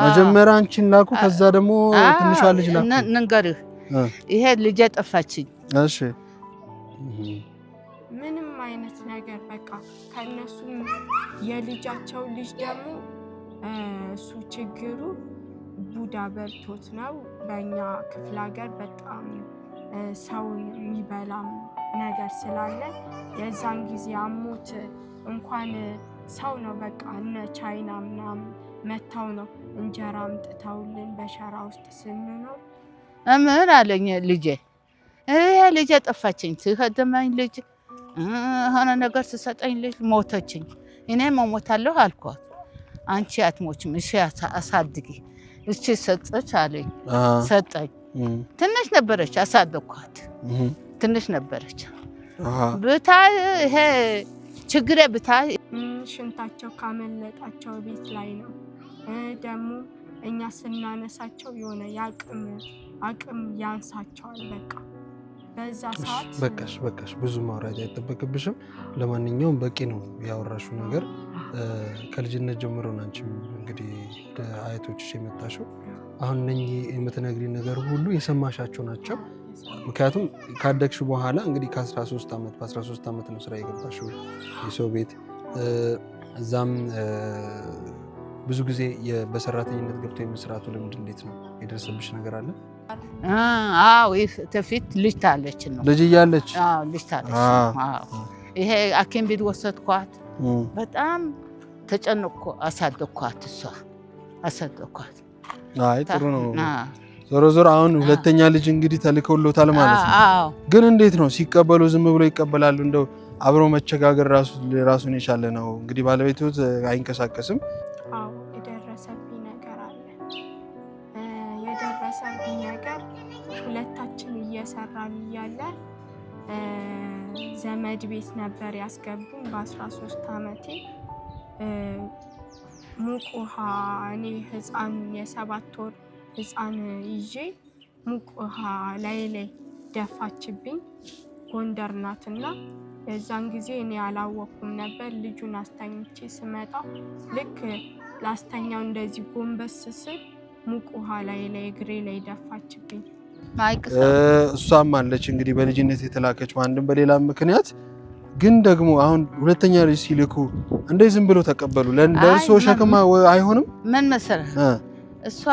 መጀመሪያ አንቺን ላኩ ከዛ ደግሞ ትንሿ ልጅ ላኩ ንገርህ ይሄ ልጅ ጠፋችኝ እሺ ምንም አይነት ነገር በቃ ከነሱ የልጃቸው ልጅ ደግሞ እሱ ችግሩ ቡዳ በልቶት ነው በእኛ ክፍለ ሀገር በጣም ሰው የሚበላም ነገር ስላለ የዛን ጊዜ አሞት እንኳን ሰው ነው በቃ እነ ቻይና ምናምን መታው ነው እንጀራ አምጥተውልን በሸራ ውስጥ ስንኖር ምን አለኝ ልጄ ይሄ ልጄ ጠፋችኝ ትኸደመኝ ልጅ ሆነ ነገር ተሰጠኝ ልጅ ሞተችኝ እኔም ሞታለሁ አልኳት አንቺ አትሞችም እሺ አሳድጊ እሺ ሰጠች አለኝ ሰጠኝ ትንሽ ነበረች አሳደኳት ትንሽ ነበረች ብታይ ይሄ ችግሬ ብታይ ሽንታቸው ካመለጣቸው ቤት ላይ ነው ደግሞ እኛ ስናነሳቸው የሆነ አቅም ያንሳቸዋል በቃ በዛ ሰዓት በቃሽ ብዙ ማውራት አይጠበቅብሽም ለማንኛውም በቂ ነው ያወራሽው ነገር ከልጅነት ጀምሮ ናንቺም እንግዲህ አያቶችሽ የመጣሽው አሁን እነኚህ የምትነግሪን ነገር ሁሉ የሰማሻቸው ናቸው ምክንያቱም ካደግሽ በኋላ እንግዲህ ከ13 ዓመት በ13 ዓመት ነው ስራ የገባሽው የሰው ቤት እዛም ብዙ ጊዜ በሰራተኝነት ገብቶ የመስራቱ ልምድ እንዴት ነው የደረሰብሽ ነገር አለ አዎ ተፊት ልጅ ታለች ነው ልጅ እያለች አዎ ልጅ ታለች አዎ ይሄ አኪም ቤት ወሰድኳት በጣም ተጨነቅኩ አሳደኳት እሷ አሳደኳት አይ ጥሩ ነው ዞሮ አሁን ሁለተኛ ልጅ እንግዲህ ተልከውሎታል ማለት ነው ግን እንዴት ነው ሲቀበሉ ዝም ብሎ ይቀበላሉ እንደው አብሮ መቸጋገር ራሱን የቻለ ነው እንግዲህ ባለቤቱ አይንቀሳቀስም አዎ የደረሰብኝ ነገር አለ የደረሰብኝ ነገር ሁለታችን እየሰራን እያለ ዘመድ ቤት ነበር ያስገቡን በ13 ዓመቴ ሙቅ ውሃ እኔ ህፃን የ7 ወር ህፃን ይዤ ሙቅ ውሃ ላይ ደፋችብኝ ጎንደር ናትና የዛን ጊዜ እኔ አላወኩም ነበር ልጁን አስተኝቼ ስመጣ ልክ ላስተኛው እንደዚህ ጎንበስ ስል ሙቅ ውሃ ላይ እግሬ ላይ ደፋችብኝ እሷም አለች እንግዲህ በልጅነት የተላከች አንድም በሌላ ምክንያት ግን ደግሞ አሁን ሁለተኛ ልጅ ሲልኩ እንደዚህ ዝም ብሎ ተቀበሉ ለእርሶ ሸክማ አይሆንም ምን መሰለህ እሷ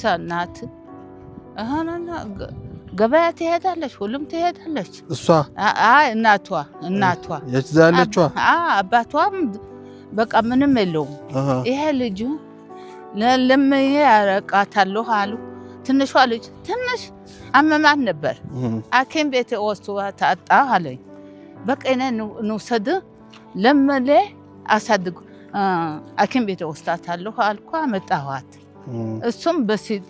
እናት አሁንና ገበያ ትሄዳለች ሁሉም ትሄዳለች እሷ አይ እናቷ የዛለችዋ አባቷም በቃ ምንም የለውም ይሄ ልጁ ለለምዬ ያረቃታለሁ አሉ ትንሿ ልጅ ትንሽ አመማት ነበር አኪም ቤት ወስዷ ታጣ አለኝ በቃ እኔ ንውሰድ ለምሌ አሳድግ አኪም ቤት ወስዳታለሁ አልኳ መጣኋት እሱም በሲድ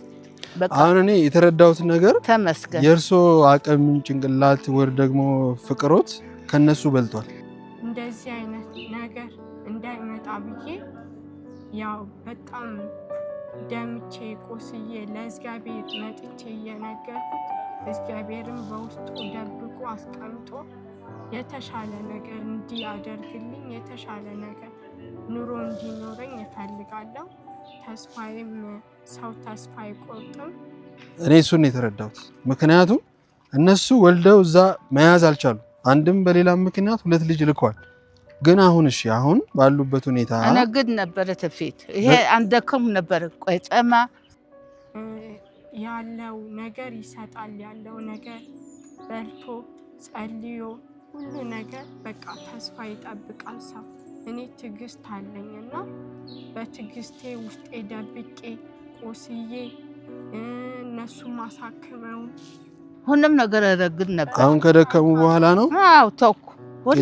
በቃ አሁን እኔ የተረዳሁት ነገር ተመስገን የርሶ አቅም ጭንቅላት ወር ደግሞ ፍቅሮት ከነሱ በልቷል እንደዚህ አይነት ነገር እንዳይመጣ ብዬ ያው በጣም ደምቼ ቆስዬ ለእግዚአብሔር መጥቼ እየነገርኩት እግዚአብሔርን በውስጡ ደብቆ አስቀምጦ የተሻለ ነገር እንዲያደርግልኝ የተሻለ ነገር ኑሮ እንዲኖረኝ እፈልጋለሁ ተስፋዬም ሰው ተስፋ አይቆርጥም እኔ እሱን የተረዳሁት ምክንያቱም እነሱ ወልደው እዛ መያዝ አልቻሉ አንድም በሌላ ምክንያት ሁለት ልጅ ልኳል ግን አሁን ባሉበት ሁኔታ አነግድ ነበር ተፊት ይሄ አንደከም ነበር ቆይጠማ ያለው ነገር ይሰጣል ያለው ነገር በልቶ ጸልዮ ሁሉ ነገር በቃ ተስፋ ይጠብቃል ሰው እኔ ትግስት አለኝና በትግስቴ ውስጥ ደብቄ ቆስዬ እነሱ ማሳከመው ሁሉም ነገር ያደርግ ነበር አሁን ከደከሙ በኋላ ነው አው ተኩ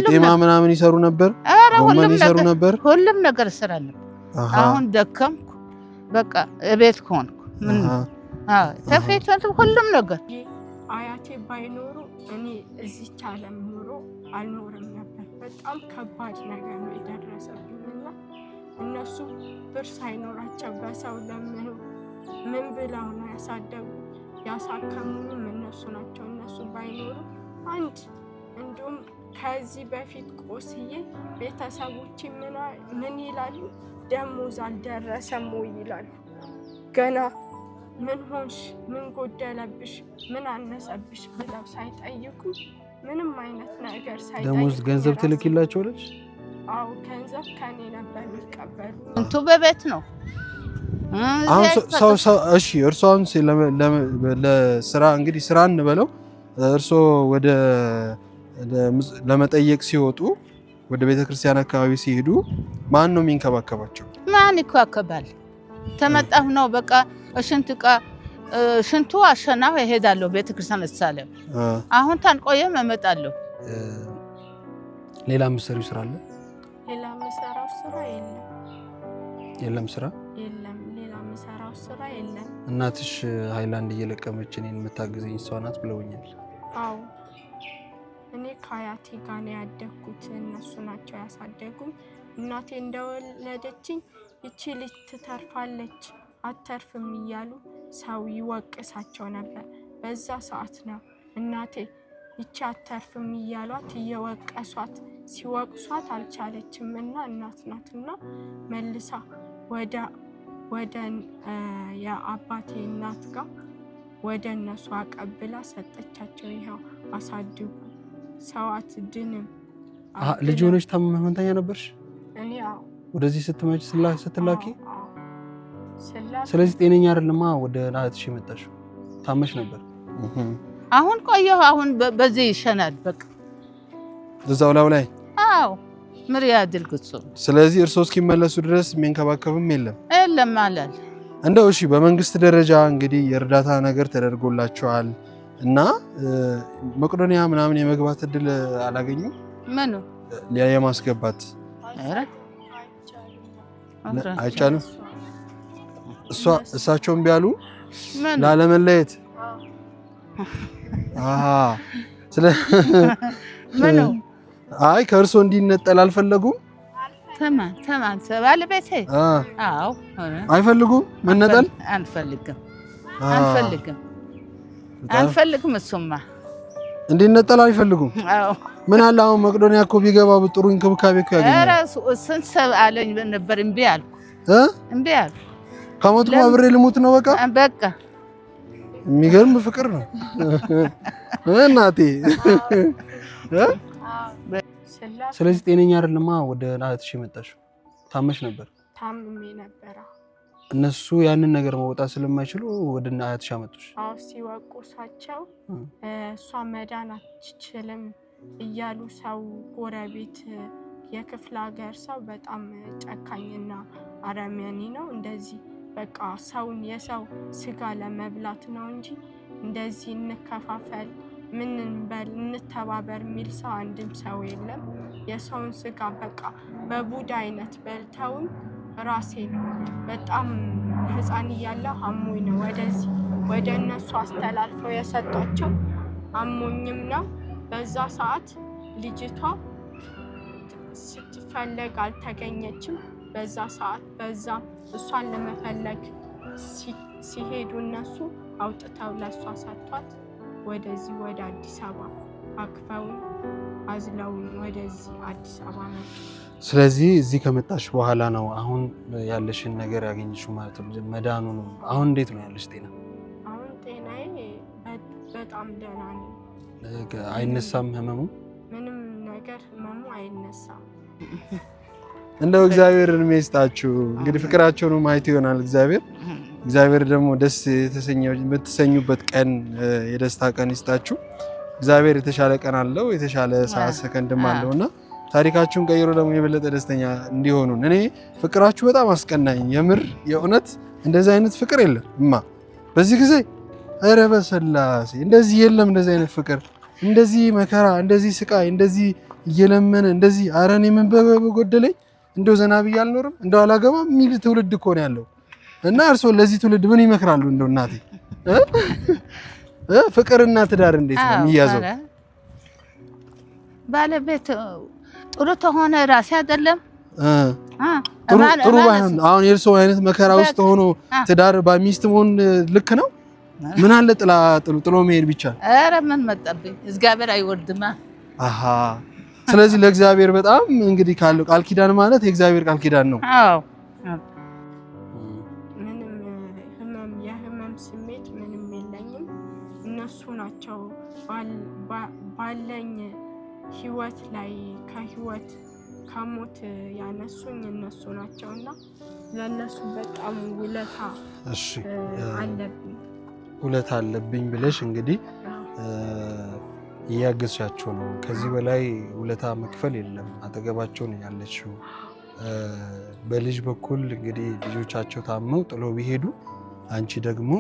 ጤማ ምናምን ይሰሩ ነበር ሁሉም ነገር ስራ ነበር አሁን ደከምኩ በቃ እቤት ሆንኩ ምን ተፈይቶ ሁሉም ነገር አያቴ ባይኖሩ እኔ እዚህ ዓለም ኑሮ አልኖርም ነበር በጣም ከባድ ነገር ነው የደረሰብኝና እነሱ ብር ሳይኖራቸው በሰው ለምኑ ምን ብለው ነው ያሳደጉ ያሳከሙንም እነሱ ናቸው እነሱ ባይኖሩ እንዲሁም ከዚህ በፊት ቆስዬ ቤተሰቦቼ ምን ይላሉ ደሞዝ አልደረሰም ወይ ይላሉ። ገና ምን ሆንሽ፣ ምን ጎደለብሽ፣ ምን አነሰብሽ ብለው ሳይጠይቁ ምንም አይነት ነገር ሳይጠይቁ ደሞዝ ገንዘብ ትልኪላቸዋለች? አዎ ገንዘብ ከኔ ነበር የሚቀበሉ። እንቱ በቤት ነው። አሁን ሰው እሺ፣ እርሷን ለስራ እንግዲህ ስራ እንበለው እርሶ ወደ ለመጠየቅ ሲወጡ ወደ ቤተክርስቲያን አካባቢ ሲሄዱ ማን ነው የሚንከባከባቸው? ማን ይከባከባል? ተመጣሁ ነው በቃ ሽንቱ አሸናው እሄዳለሁ ቤተክርስቲያን እሳለም። አሁን ታንቆየም እመጣለሁ። ሌላ ምሰሪው ስራ አለ? ሌላ ምሰራው ስራ የለም። ስራ የለም። ሌላ ምሰራው ስራ የለም። እናትሽ ሃይላንድ እየለቀመች እኔን የምታግዘኝ እሷ ናት ብለውኛል። አዎ እኔ ከአያቴ ጋር ነው ያደግኩት። እነሱ ናቸው ያሳደጉኝ። እናቴ እንደወለደችኝ ይቺ ልጅ ትተርፋለች አተርፍም እያሉ ሰው ይወቅሳቸው ነበር። በዛ ሰዓት ነው እናቴ ይቺ አተርፍም እያሏት እየወቀሷት ሲወቅሷት አልቻለችም እና እናት ናትና መልሳ ወደ የአባቴ እናት ጋር ወደ እነሱ አቀብላ ሰጠቻቸው። ይኸው አሳድጉ ሰው አትድንም። ልጅ ሆነሽ ህመምተኛ ነበርሽ? እኔ ወደዚህ ስትመጪ ስትላኪ ስለዚህ ጤነኛ አይደለማ ወደ እህትሽ የመጣሽው ታመሽ ነበር። አሁን ቆየሁ። አሁን በዚህ ይሸናል በቃ እዛው ላይ አዎ ምሪያ አድልግጹ። ስለዚህ እርሶ እስኪመለሱ ድረስ የሚንከባከብም የለም ማለት እንደው እሺ፣ በመንግስት ደረጃ እንግዲህ የእርዳታ ነገር ተደርጎላቸዋል እና መቄዶንያ ምናምን የመግባት እድል አላገኙም? ምኑ የማስገባት አይቻልም? እሳቸውም ቢያሉ ላለመለየት ምኑ አይ ከእርሶ እንዲነጠል አልፈለጉም? ተማን ባለቤቴ አዎ አይፈልጉም መነጠል? አንፈልግም እሱማ እንዲነጠል አይፈልጉም። አዎ ምን አለ አሁን መቄዶንያ እኮ ቢገባ ጥሩ እንክብካቤ እኮ ያገኛል። ራሱ ስንት ሰብ አለኝ ነበር እምቢ አልኩ። ከሞትኩ አብሬ ልሙት ነው በቃ። የሚገርም ፍቅር ነው እናቴ። ስለዚህ ጤነኛ አይደለማ ወደ እህትሽ የመጣሽው? ታመሽ ነበር? ታምሜ ነበር። እነሱ ያንን ነገር መውጣት ስለማይችሉ ወደ እህትሽ አመጡሽ? አዎ ሲወቁሳቸው እሷ መዳን አትችልም እያሉ ሰው ጎረቤት የክፍለ ሀገር ሰው በጣም ጨካኝና አረመኔ ነው። እንደዚህ በቃ ሰውን የሰው ስጋ ለመብላት ነው እንጂ እንደዚህ እንከፋፈል ምን እንበል እንተባበር የሚል ሰው አንድም ሰው የለም። የሰውን ስጋ በቃ በቡዳ አይነት በልተውን ራሴን በጣም ህፃን እያለሁ አሞኝ ነው ወደዚህ ወደ እነሱ አስተላልፈው የሰጧቸው። አሞኝም ነው። በዛ ሰዓት ልጅቷ ስትፈለግ አልተገኘችም። በዛ ሰዓት በዛ እሷን ለመፈለግ ሲሄዱ እነሱ አውጥተው ለሷ ሰጥቷት ወደዚህ ወደ አዲስ አበባ አቅፈውን አዝለውን ወደዚህ አዲስ አበባ መጡ። ስለዚህ እዚህ ከመጣሽ በኋላ ነው አሁን ያለሽን ነገር ያገኘሽው ማለት ነው፣ መዳኑ ነው። አሁን እንዴት ነው ያለሽ ጤና? አሁን ጤናዬ በጣም ደህና ነኝ። አይነሳም ህመሙ? ምንም ነገር ህመሙ አይነሳም። እንደው እግዚአብሔር እድሜ ይስጣችሁ። እንግዲህ ፍቅራቸውን ማየት ይሆናል እግዚአብሔር ደግሞ ደስ የምትሰኙበት ቀን የደስታ ቀን ይስጣችሁ። እግዚአብሔር የተሻለ ቀን አለው፣ የተሻለ ሰዓት ሰከንድም አለውና ታሪካችሁን ቀይሮ ደግሞ የበለጠ ደስተኛ እንዲሆኑን። እኔ ፍቅራችሁ በጣም አስቀናኝ። የምር የእውነት እንደዚህ አይነት ፍቅር የለም እማ በዚህ ጊዜ። ኧረ በስላሴ እንደዚህ የለም እንደዚህ አይነት ፍቅር፣ እንደዚህ መከራ፣ እንደዚህ ስቃይ፣ እንደዚህ እየለመነ እንደዚህ ኧረ እኔ ምን በጎደለኝ እንደው ዘና ብዬ አልኖርም እንደው አላገባም የሚል ትውልድ እኮ ነው ያለው። እና እርስዎ ለዚህ ትውልድ ምን ይመክራሉ? እንደው እናቴ ፍቅርና ትዳር እንዴት ነው የሚያዘው? ባለቤት ጥሩ ተሆነ ራሴ አይደለም ጥሩ ባይሆን አሁን የእርስዎ አይነት መከራ ውስጥ ሆኖ ትዳር በሚስት መሆን ልክ ነው? ምን አለ ጥሎ መሄድ ቢቻል? ኧረ ምን መጣብኝ፣ እግዚአብሔር አይወርድማ። አሃ ስለዚህ ለእግዚአብሔር በጣም እንግዲህ ካለው ቃል ኪዳን ማለት የእግዚአብሔር ቃል ኪዳን ነው። አዎ እነሱ ናቸው ባለኝ ህይወት ላይ ከህይወት ከሞት ያነሱኝ እነሱ ናቸውና ለነሱ በጣም ውለታ አለብኝ። ውለታ አለብኝ ብለሽ እንግዲህ እያገዝሻቸው ነው። ከዚህ በላይ ውለታ መክፈል የለም። አጠገባቸው ነው ያለችው። በልጅ በኩል እንግዲህ ልጆቻቸው ታመው ጥሎ ቢሄዱ አንቺ ደግሞ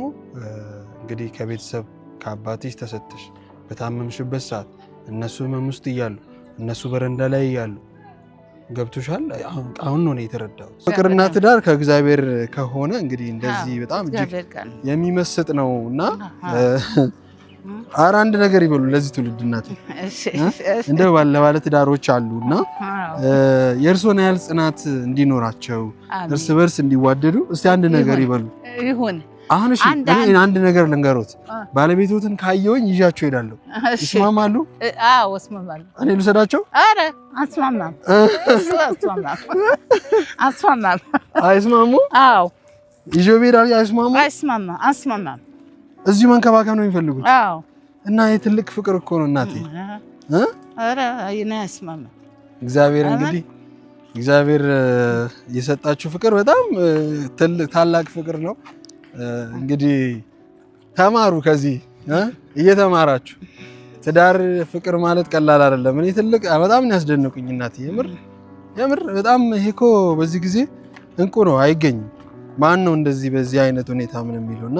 እንግዲህ ከቤተሰብ ከአባትሽ ተሰጥተሽ በታመምሽበት ሰዓት እነሱ ህመም ውስጥ እያሉ እነሱ በረንዳ ላይ እያሉ ገብቶሻል። አሁን ነው የተረዳሁት። ፍቅርና ትዳር ከእግዚአብሔር ከሆነ እንግዲህ እንደዚህ በጣም እጅግ የሚመስጥ ነው እና ኧረ አንድ ነገር ይበሉ ለዚህ ትውልድ እናቴ እንደው ባለ ትዳሮች አሉና የእርሶን ያህል ጽናት እንዲኖራቸው እርስ በርስ እንዲዋደዱ እስቲ አንድ ነገር ይበሉ። ይሁን አሁን እሺ አንድ ነገር ልንገሮት። ባለቤቶትን ካየውኝ ይዣቸው ሄዳለሁ። ይስማማሉ? አዎ እስማማለሁ። እኔ ልውሰዳቸው? ኧረ አስማማም። አይስማሙ? አዎ ይዤው ብሄድ አይስማሙ? አስማማም። እዚሁ መንከባከብ ነው የሚፈልጉት? አዎ። እና የትልቅ ፍቅር እኮ ነው እናቴ። ኧረ አይና አስማማም። እግዚአብሔር እንግዲህ የሰጣችሁ ፍቅር በጣም ታላቅ ፍቅር ነው። እንግዲህ ተማሩ፣ ከዚህ እየተማራችሁ ትዳር ፍቅር ማለት ቀላል አይደለም። እኔ በጣም ያስደነቁኝ እናቴ የምር በጣም ይሄ እኮ በዚህ ጊዜ እንቁ ነው፣ አይገኝም። ማን ነው እንደዚህ በዚህ አይነት ሁኔታ ምን የሚለውና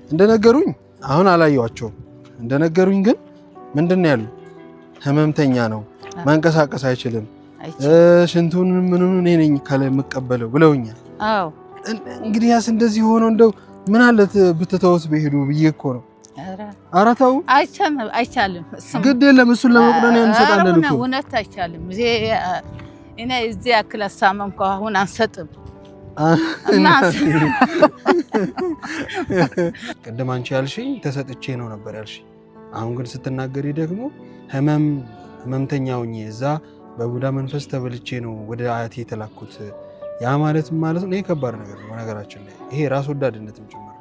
እንደነገሩኝ አሁን አላየዋቸውም። እንደነገሩኝ ግን ምንድን ነው ያሉ ህመምተኛ ነው፣ መንቀሳቀስ አይችልም፣ ሽንቱን ምንም እኔ ነኝ ከላይ የምቀበለው ብለውኛል። አዎ እንግዲህ ያስ እንደዚህ ሆኖ እንደው ምን አለት ብትተውስ በሄዱ ብዬ እኮ ነው። ኧረ ተው አይቻልም። ግድ የለም እሱን ለመቁጠር እንሰጣለን እኮ እውነት አይቻልም። እኔ እዚህ ያክል አሳመምኩ አሁን አንሰጥም። ቅድም አንቺ ያልሽኝ ተሰጥቼ ነው ነበር ያልሽኝ። አሁን ግን ስትናገሪ ደግሞ ህመምተኛ ሆኜ እዛ በቡዳ መንፈስ ተበልቼ ነው ወደ አያቴ የተላኩት። ያ ማለት ነው ይሄ ከባድ ነገር ነው በነገራችን ላይ። ይሄ ራስ ወዳድነትም ጭምር።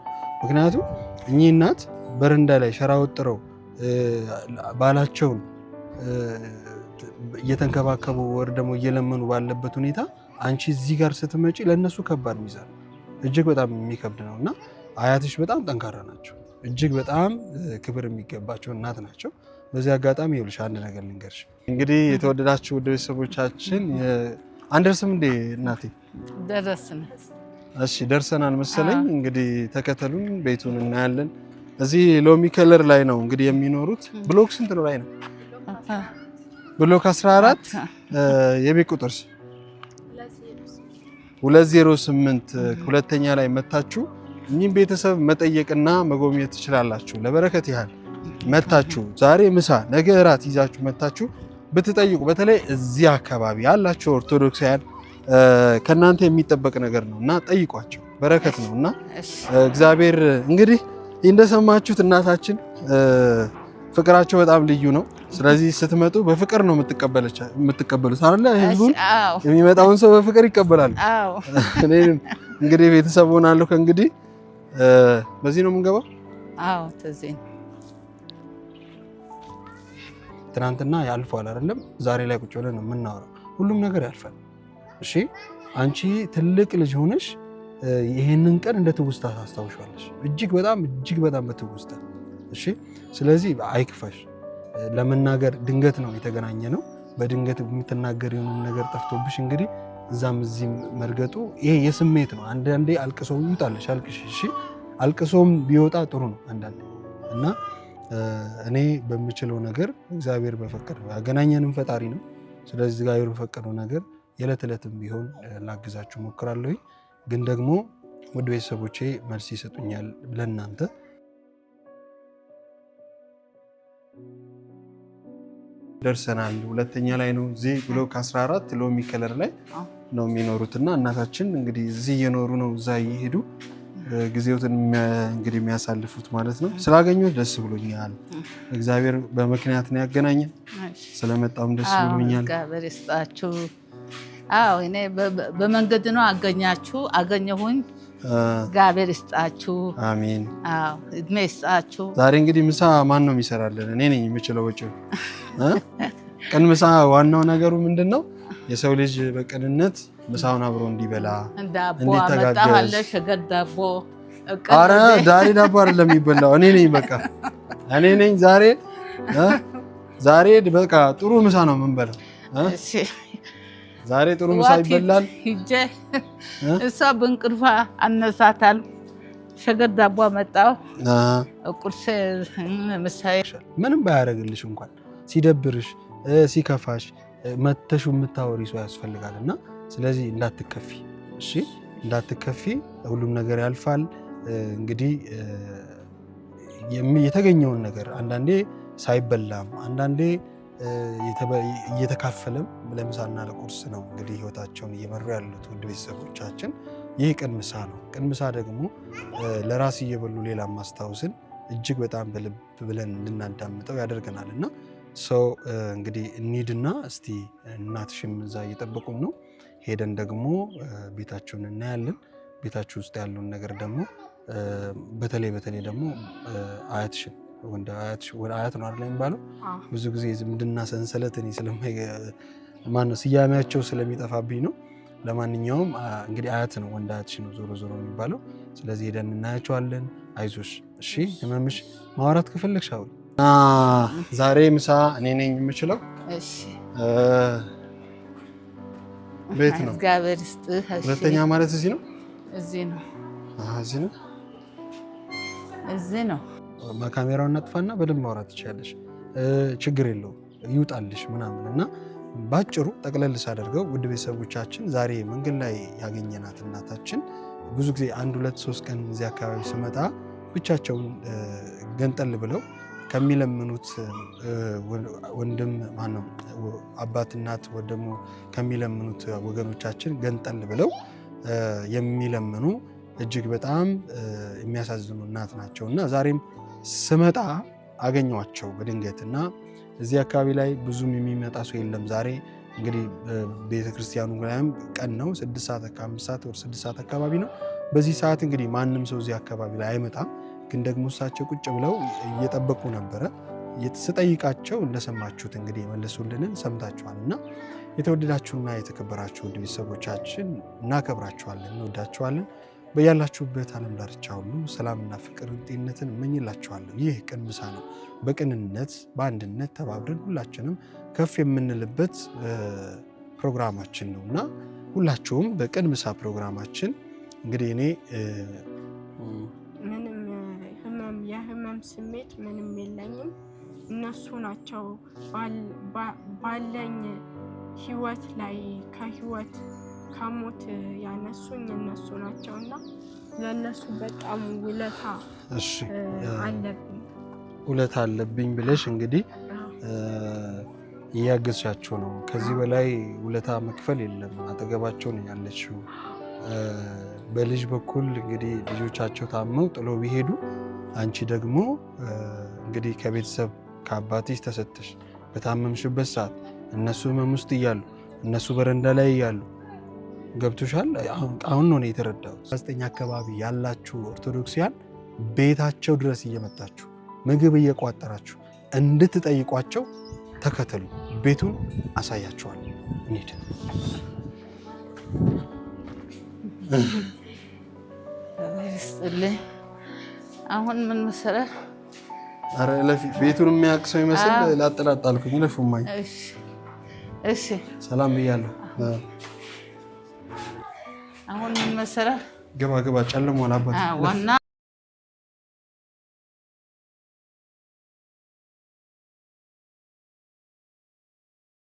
ምክንያቱም እኚህ እናት በረንዳ ላይ ሸራ ወጥረው ባላቸውን እየተንከባከቡ ወር ደግሞ እየለመኑ ባለበት ሁኔታ አንቺ እዚህ ጋር ስትመጪ ለእነሱ ከባድ ሚዛን እጅግ በጣም የሚከብድ ነው እና አያትሽ በጣም ጠንካራ ናቸው። እጅግ በጣም ክብር የሚገባቸው እናት ናቸው። በዚህ አጋጣሚ ይኸውልሽ አንድ ነገር ልንገርሽ። እንግዲህ የተወደዳችሁ ውድ ቤተሰቦቻችን አንደርስም እንዴ እናቴ? ደረስን። እሺ ደርሰናል መሰለኝ። እንግዲህ ተከተሉን፣ ቤቱን እናያለን። እዚህ ሎሚ ከለር ላይ ነው እንግዲህ የሚኖሩት። ብሎክ ስንት ነው ላይ ነው? ብሎክ 14 የቤት ቁጥርስ 208 ሁለተኛ ላይ መታችሁ እኚህን ቤተሰብ መጠየቅና መጎብኘት ትችላላችሁ። ለበረከት ያህል መታችሁ ዛሬ ምሳ ነገ እራት ይዛችሁ መታችሁ ብትጠይቁ፣ በተለይ እዚህ አካባቢ ያላችሁ ኦርቶዶክሳውያን ከናንተ የሚጠበቅ ነገር ነውና ጠይቋቸው፣ በረከት ነውና እግዚአብሔር እንግዲህ እንደሰማችሁት እናታችን ፍቅራቸው በጣም ልዩ ነው። ስለዚህ ስትመጡ በፍቅር ነው የምትቀበሉት አይደል? ህዝቡን የሚመጣውን ሰው በፍቅር ይቀበላሉ። እኔ እንግዲህ ቤተሰብ ሆናለሁ ከእንግዲህ በዚህ ነው የምንገባው። አዎ ተዚህ ትናንትና ያልፋል አይደለም? ዛሬ ላይ ቁጭ ብለን ነው የምናወራው። ሁሉም ነገር ያልፋል። እሺ አንቺ ትልቅ ልጅ ሆነሽ ይሄንን ቀን እንደ ትውስታ ታስታውሻለሽ። እጅግ በጣም በትውስታ። እሺ ስለዚህ አይክፋሽ። ለመናገር ድንገት ነው የተገናኘ ነው። በድንገት የምትናገሪውን ነገር ጠፍቶብሽ እንግዲህ እዛም እዚህም መርገጡ ይሄ የስሜት ነው። አንዳንዴ አልቅሶ ይውጣልሽ፣ አልቅሽ። እሺ አልቅሶም ቢወጣ ጥሩ ነው አንዳንዴ እና እኔ በምችለው ነገር እግዚአብሔር በፈቀደው ያገናኘንም ፈጣሪ ነው። ስለዚህ እግዚአብሔር በፈቀደው ነገር የዕለት ዕለትም ቢሆን ላግዛችሁ ሞክራለሁ። ግን ደግሞ ውድ ቤተሰቦቼ መልስ ይሰጡኛል ለእናንተ። ደርሰናል። ሁለተኛ ላይ ነው። እዚህ ብሎክ 14 ሎሚ ከለር ላይ ነው የሚኖሩትና እናታችን እንግዲህ እዚህ እየኖሩ ነው እዛ እየሄዱ ጊዜውትን እንግዲህ የሚያሳልፉት ማለት ነው። ስላገኘሁት ደስ ብሎኛል። እግዚአብሔር በምክንያት ነው ያገናኘን። ስለመጣም ደስ ብሎኛል። እግዚአብሔር ይስጣችሁ። አዎ እኔ በመንገድ ነው አገኘሁኝ። እግዚአብሔር ይስጣችሁ። አሜን። አዎ እድሜ ይስጣችሁ። ዛሬ እንግዲህ ምሳ ማን ነው የሚሰራልን? እኔ ነኝ የምችለው ወጪው። ቅን ምሳ ዋናው ነገሩ ምንድነው? የሰው ልጅ በቅንነት ምሳውን አብሮ እንዲበላ እንዲተጋገዝ። ሸገር ዳቦ አረ ዛሬ ዳቦ አይደለም የሚበላው፣ እኔ ነኝ በቃ እኔ ነኝ ዛሬ በቃ ጥሩ ምሳ ነው የምንበላው። ዛሬ ጥሩ ምሳ ይበላል። ሂጄ እሷ በእንቅልፏ አነሳታል። ሸገር ዳቦ መጣው ቁርስ ምሳዬ ምንም ባያደርግልሽ እንኳን ሲደብርሽ ሲከፋሽ መተሹ የምታወሪ ሰው ያስፈልጋልና ስለዚህ እንዳትከፊ፣ እሺ እንዳትከፊ። ሁሉም ነገር ያልፋል። እንግዲህ የተገኘውን ነገር አንዳንዴ ሳይበላም አንዳንዴ እየተካፈለም ለምሳና ለቁርስ ነው እንግዲህ ህይወታቸውን እየመሩ ያሉት ውድ ቤተሰቦቻችን። ይህ ቅን ምሳ ነው። ቅን ምሳ ደግሞ ለራስ እየበሉ ሌላ ማስታወስን እጅግ በጣም በልብ ብለን እንድናዳምጠው ያደርገናል። እና ሰው እንግዲህ እንሂድና እስቲ እናትሽም እዛ እየጠበቁን ነው። ሄደን ደግሞ ቤታቸውን እናያለን። ቤታችሁ ውስጥ ያለውን ነገር ደግሞ በተለይ ደግሞ አያትሽን ወንድ አያት ነው አይደል የሚባለው? ብዙ ጊዜ ዝምድና ሰንሰለት እኔ ማነው ስያሜያቸው ስለሚጠፋብኝ ነው። ለማንኛውም እንግዲህ አያት ነው፣ ወንድ አያትሽ ነው ዞሮ የሚባለው። ስለዚህ ሄደን እናያቸዋለን። አይዞሽ እሺ። ህመምሽ ማውራት ከፈለግሽ አውሪ። ዛሬ ምሳ እኔ ነኝ የምችለው። እሺ ቤት ነው። እግዚአብሔር ይስጥህ። ሁለተኛ ማለት እዚህ ነው። እዚህ ነው። እዚህ ነው። ካሜራውን ነጥፋና በደንብ ማውራት ትችላለሽ። ችግር የለውም ይውጣልሽ ምናምን። እና ባጭሩ ጠቅለል ሳደርገው ውድ ቤተሰቦቻችን ዛሬ መንገድ ላይ ያገኘናት እናታችን ብዙ ጊዜ 1 2 3 ቀን እዚህ አካባቢ ስመጣ ብቻቸውን ገንጠል ብለው ከሚለምኑት ወንድም ማነው አባት እናት ወይ ደግሞ ከሚለምኑት ወገኖቻችን ገንጠል ብለው የሚለምኑ እጅግ በጣም የሚያሳዝኑ እናት ናቸው። እና ዛሬም ስመጣ አገኘኋቸው በድንገት። እና እዚህ አካባቢ ላይ ብዙም የሚመጣ ሰው የለም። ዛሬ እንግዲህ ቤተክርስቲያኑ ላይም ቀን ነው፣ 6 ሰዓት 5 ሰዓት ወር 6 ሰዓት አካባቢ ነው። በዚህ ሰዓት እንግዲህ ማንም ሰው እዚህ አካባቢ ላይ አይመጣም። ግን ደግሞ እሳቸው ቁጭ ብለው እየጠበቁ ነበረ። ስጠይቃቸው እንደሰማችሁት እንግዲህ የመለሱልንን ሰምታችኋል። እና የተወደዳችሁና የተከበራችሁ ውድ ቤተሰቦቻችን እናከብራችኋለን፣ እንወዳችኋለን። በያላችሁበት ዓለም ዳርቻ ሁሉ ሰላምና ፍቅር ጤንነትን እመኝላችኋለሁ። ይህ ቅን ምሳ ነው። በቅንነት በአንድነት ተባብረን ሁላችንም ከፍ የምንልበት ፕሮግራማችን ነው እና ሁላችሁም በቅን ምሳ ፕሮግራማችን እንግዲህ እኔ የህመም ስሜት ምንም የለኝም። እነሱ ናቸው ባለኝ ህይወት ላይ ከሞት ያነሱኝ እነሱ ናቸው እና ለእነሱ በጣም ውለታ አለብኝ ብለሽ እንግዲህ እያገዝሻቸው ነው። ከዚህ በላይ ውለታ መክፈል የለም። አጠገባቸው ነው ያለችው። በልጅ በኩል እንግዲህ ልጆቻቸው ታመው ጥሎ ቢሄዱ አንቺ ደግሞ እንግዲህ ከቤተሰብ ከአባትሽ ተሰጥተሽ በታመምሽበት ሰዓት እነሱ ህመም ውስጥ እያሉ እነሱ በረንዳ ላይ እያሉ ገብቶሻል። አሁን ነው የተረዳሁት። 9 አካባቢ ያላችሁ ኦርቶዶክሲያን ቤታቸው ድረስ እየመጣችሁ ምግብ እየቋጠራችሁ እንድትጠይቋቸው ተከተሉ። ቤቱን አሳያችኋለሁ። እንሂድ። አሁን ምን መሰለህ? አረ ለፊ ቤቱን የሚያውቅ ሰው ይመስል ላጠላጣልኩኝ። ለፉማኝ እሺ ሰላም ብያለሁ። አሁን ምን መሰለህ? ገባ ጨለሟል አባት ዋና